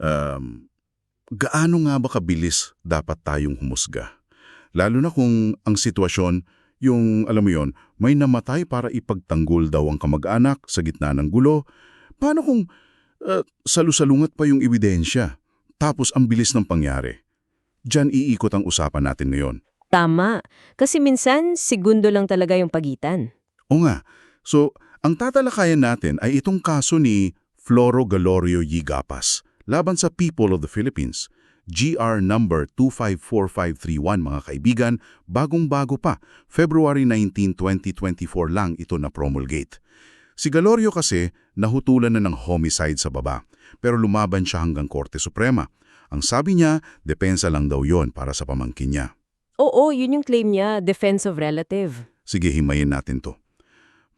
Um, Gaano nga ba kabilis dapat tayong humusga? Lalo na kung ang sitwasyon, yung alam mo yon, may namatay para ipagtanggol daw ang kamag-anak sa gitna ng gulo. Paano kung salusalungat pa yung ebidensya? Tapos ang bilis ng pangyari. Diyan iikot ang usapan natin ngayon. Tama. Kasi minsan, segundo lang talaga yung pagitan. O nga, so ang tatalakayan natin ay itong kaso ni Floro Galorio Yigapas laban sa People of the Philippines. GR number 254531 mga kaibigan, bagong-bago pa, February 19, 2024 lang ito na promulgate. Si Galorio kasi nahutulan na ng homicide sa baba, pero lumaban siya hanggang Korte Suprema. Ang sabi niya, depensa lang daw yon para sa pamangkin niya. Oo, yun yung claim niya, defense of relative. Sige, himayin natin to.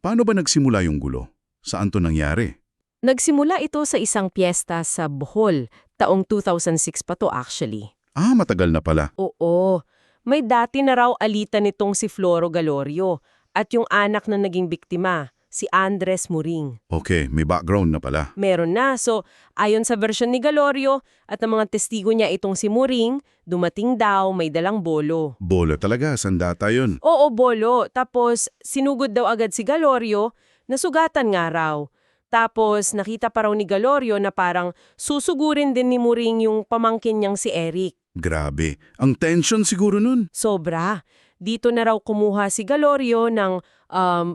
Paano ba nagsimula yung gulo? Saan to nangyari? Nagsimula ito sa isang piyesta sa Bohol, taong 2006 pa to actually. Ah, matagal na pala. Oo, may dati na raw alitan nitong si Floro Galorio at yung anak na naging biktima, si Andres Muring. Okay, may background na pala. Meron na, so ayon sa versyon ni Galorio at ng mga testigo niya itong si Muring, dumating daw may dalang bolo. Bola talaga, sandata yun. Oo, bolo. Tapos sinugod daw agad si Galorio, nasugatan nga raw. Tapos nakita pa raw ni Galorio na parang susugurin din ni Muring yung pamangkin niyang si Eric. Grabe. Ang tension siguro nun. Sobra. Dito na raw kumuha si Galorio ng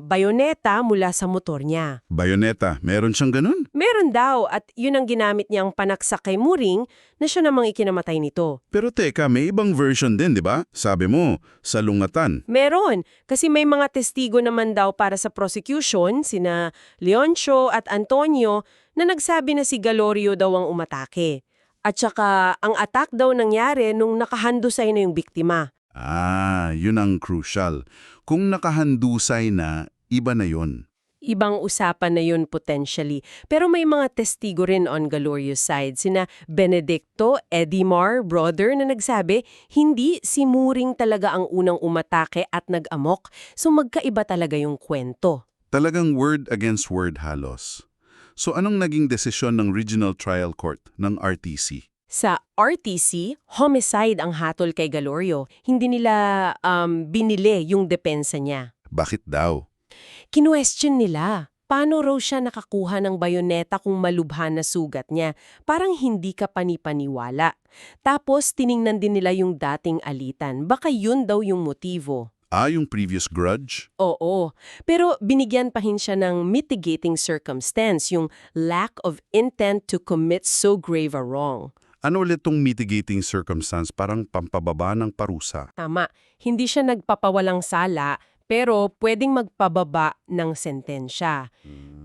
bayoneta mula sa motor niya. Bayoneta, meron siyang ganun? Meron daw at yun ang ginamit niyang panaksak kay Muring na siya namang ikinamatay nito. Pero teka, may ibang version din, di ba? Sabi mo, salungatan. Meron, kasi may mga testigo naman daw para sa prosecution, sina Leoncio at Antonio, na nagsabi na si Galorio daw ang umatake. At saka, ang attack daw nangyari nung nakahandusay na yung biktima. Ah, yun ang crucial. Kung nakahandusay na, iba na yun. Ibang usapan na yun potentially. Pero may mga testigo rin on Galorio's side. Sina Benedicto Edimar, brother, na nagsabi, hindi si Muring talaga ang unang umatake at nag-amok. So magkaiba talaga yung kwento. Talagang word against word halos. So anong naging desisyon ng Regional Trial Court ng RTC? Sa RTC, homicide ang hatol kay Galorio. Hindi nila binili yung depensa niya. Bakit daw? Kinwestiyon nila, paano raw siya nakakuha ng bayoneta kung malubha na sugat niya? Parang hindi ka panipaniwala. Tapos tiningnan din nila yung dating alitan. Baka yun daw yung motibo. Ah, yung previous grudge? Oo, pero binigyan pa rin siya ng mitigating circumstance, yung lack of intent to commit so grave a wrong. Ano ulit tong mitigating circumstance, parang pampababa ng parusa? Tama, hindi siya nagpapawalang sala, pero pwedeng magpababa ng sentensya.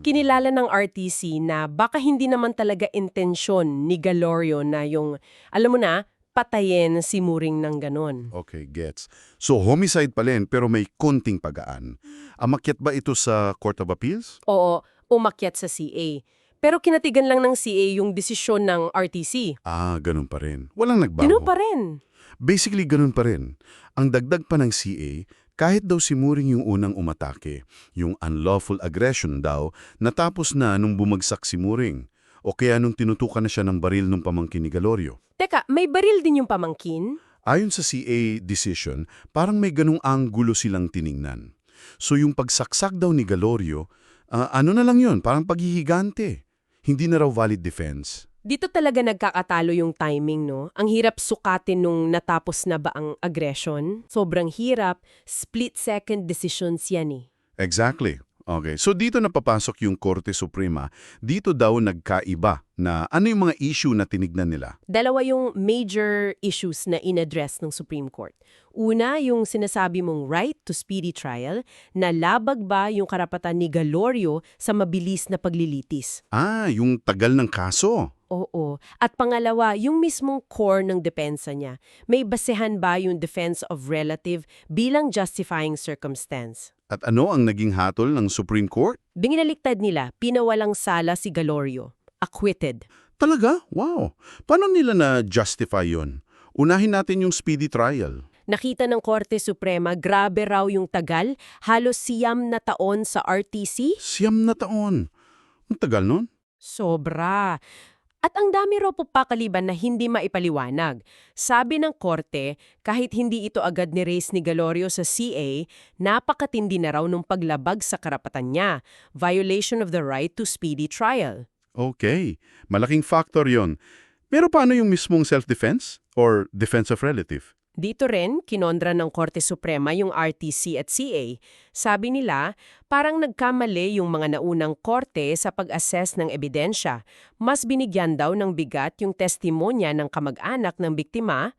Kinilala ng RTC na baka hindi naman talaga intensyon ni Galorio na yung, alam mo na, patayin si Muring ng ganon. Okay, gets. So homicide pa rin pero may konting pagaan. Amakyat ba ito sa Court of Appeals? Oo, umakyat sa CA. Pero kinatigan lang ng CA yung desisyon ng RTC. Ah, ganun pa rin. Walang nagbago. Ganun pa rin. Basically, ganun pa rin. Ang dagdag pa ng CA, kahit daw si Muring yung unang umatake, yung unlawful aggression daw, natapos na nung bumagsak si Muring. O kaya nung tinutukan na siya ng baril ng pamangkin ni Galorio. Teka, may baril din yung pamangkin? Ayon sa CA decision, parang may ganung anggulo silang tiningnan. So yung pagsaksak daw ni Galorio, ano na lang yun, parang paghihigante. Hindi na raw valid defense. Dito talaga nagkakatalo yung timing, no? Ang hirap sukatin nung natapos na ba ang aggression. Sobrang hirap, split-second decisions yan eh. Exactly. Okay. So dito napapasok yung Korte Suprema. Dito daw nagkaiba na ano yung mga issue na tinignan nila. Dalawa yung major issues na inaddress ng Supreme Court. Una, yung sinasabi mong right to speedy trial, na labag ba yung karapatan ni Galorio sa mabilis na paglilitis. Ah, yung tagal ng kaso. Oo. At pangalawa, yung mismong core ng depensa niya. May basehan ba yung defense of relative bilang justifying circumstance? At ano ang naging hatol ng Supreme Court? Binaliktad nila, pinawalang sala si Galorio. Acquitted. Talaga? Wow. Paano nila na-justify yun? Unahin natin yung speedy trial. Nakita ng Korte Suprema, grabe raw yung tagal, halos 9 na taon sa RTC. 9 na taon. Ang tagal nun? Sobra. At ang dami raw po pakaliban na hindi maipaliwanag. Sabi ng korte, kahit hindi ito agad ni-raise ni Galorio sa CA, napakatindi na raw nung paglabag sa karapatan niya. Violation of the right to speedy trial. Okay, malaking factor yon. Pero paano yung mismong self-defense or defense of relative? Dito rin, kinondra ng Korte Suprema yung RTC at CA. Sabi nila, parang nagkamali yung mga naunang korte sa pag-assess ng ebidensya. Mas binigyan daw ng bigat yung testimonya ng kamag-anak ng biktima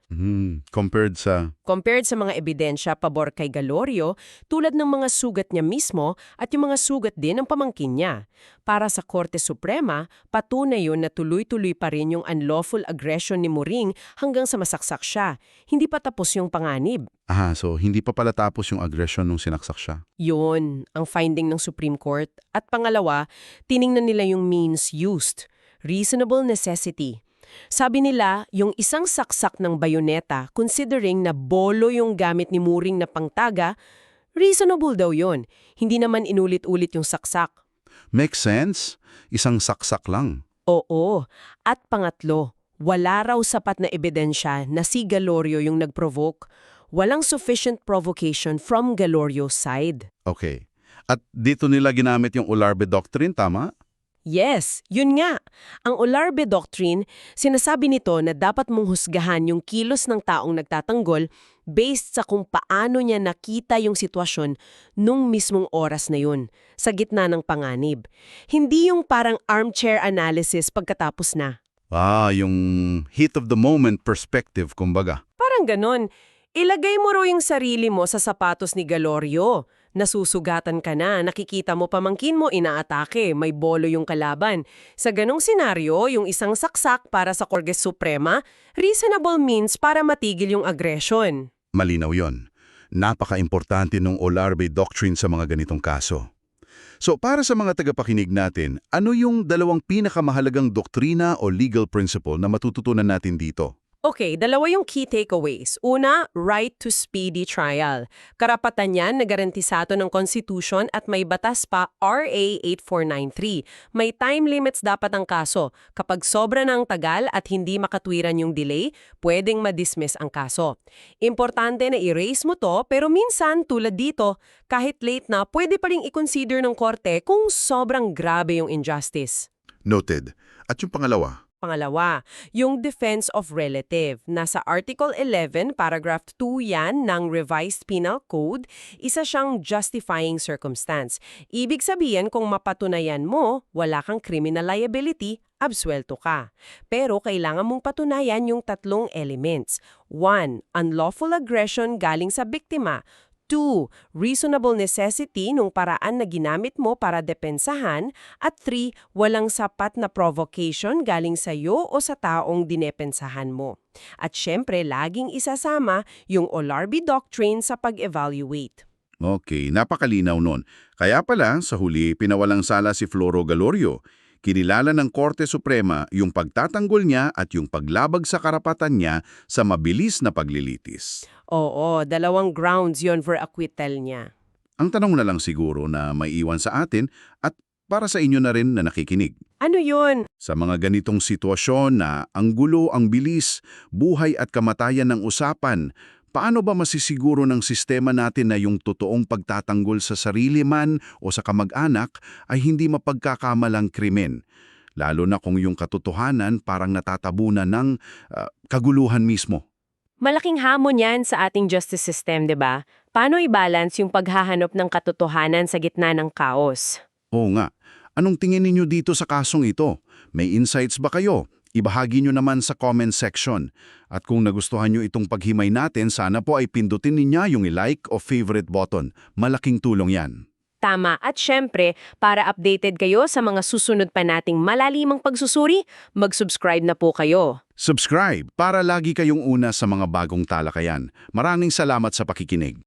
Compared sa... compared sa mga ebidensya pabor kay Galorio tulad ng mga sugat niya mismo at yung mga sugat din ng pamangkin niya. Para sa Korte Suprema, patunay yun na tuloy-tuloy pa rin yung unlawful aggression ni Muring hanggang sa masaksak siya. Hindi pa tapos yung panganib. So hindi pa pala tapos yung aggression nung sinaksak siya. Yun ang finding ng Supreme Court. At pangalawa, tiningnan nila yung means used. Reasonable necessity. Sabi nila, yung isang saksak ng bayoneta, considering na bolo yung gamit ni Muring na pangtaga, reasonable daw yun. Hindi naman inulit-ulit yung saksak. Makes sense. Isang saksak lang. Oo. At pangatlo, wala raw sapat na ebidensya na si Galorio yung nag-provoke. Walang sufficient provocation from Galorio's side. Okay. At dito nila ginamit yung Ularbe Doctrine, tama? Yes, yun nga. Ang Ularbe Doctrine, sinasabi nito na dapat mong husgahan yung kilos ng taong nagtatanggol based sa kung paano niya nakita yung sitwasyon nung mismong oras na yun, sa gitna ng panganib. Hindi yung parang armchair analysis pagkatapos na. Yung heat of the moment perspective, kumbaga. Parang ganon. Ilagay mo raw yung sarili mo sa sapatos ni Galorio. Nasusugatan ka na, nakikita mo pamangkin mo inaatake, may bolo yung kalaban. Sa ganong senaryo, yung isang saksak para sa Korte Suprema, reasonable means para matigil yung aggression. Malinaw yon. Napaka-importante ng Ularbe Doctrine sa mga ganitong kaso. So para sa mga tagapakinig natin, ano yung dalawang pinakamahalagang doktrina o legal principle na matututunan natin dito? Okay, dalawa yung key takeaways. Una, right to speedy trial. Karapatan yan na garantisado ng Constitution at may batas pa RA 8493. May time limits dapat ang kaso. Kapag sobra ng tagal at hindi makatwiran yung delay, pwedeng ma-dismiss ang kaso. Importante na i-raise mo to, pero minsan tulad dito, kahit late na, pwede pa rin i-consider ng korte kung sobrang grabe yung injustice. Noted. At yung pangalawa? Pangalawa, yung defense of relative. Nasa Article 11, Paragraph 2 yan ng Revised Penal Code, isa siyang justifying circumstance. Ibig sabihin kung mapatunayan mo, wala kang criminal liability, absuelto ka. Pero kailangan mong patunayan yung tatlong elements. 1. Unlawful aggression galing sa biktima. 2. Reasonable necessity nung paraan na ginamit mo para depensahan. At 3. Walang sapat na provocation galing sa iyo o sa taong dinepensahan mo. At syempre, laging isasama yung Ularbe Doctrine sa pag-evaluate. Okay, napakalinaw nun. Kaya pala, sa huli, pinawalang sala si Floro Galorio. Kinilala ng Korte Suprema yung pagtatanggol niya at yung paglabag sa karapatan niya sa mabilis na paglilitis. Oo, dalawang grounds yon for acquittal niya. Ang tanong na lang siguro na may iwan sa atin at para sa inyo na rin na nakikinig. Ano yun? Sa mga ganitong sitwasyon na ang gulo, ang bilis, buhay at kamatayan ng usapan, paano ba masisiguro ng sistema natin na yung totoong pagtatanggol sa sarili man o sa kamag-anak ay hindi mapagkakamalang krimen? Lalo na kung yung katotohanan parang natatabunan ng kaguluhan mismo. Malaking hamon yan sa ating justice system, 'di ba? Paano i-balance yung paghahanap ng katotohanan sa gitna ng kaos? Oo nga. Anong tingin ninyo dito sa kasong ito? May insights ba kayo? Ibahagi nyo naman sa comment section. At kung nagustuhan nyo itong paghimay natin, sana po ay pindutin niya yung i-like o favorite button. Malaking tulong yan. Tama. At syempre, para updated kayo sa mga susunod pa nating malalimang pagsusuri, mag-subscribe na po kayo. Subscribe para lagi kayong una sa mga bagong talakayan. Maraming salamat sa pakikinig.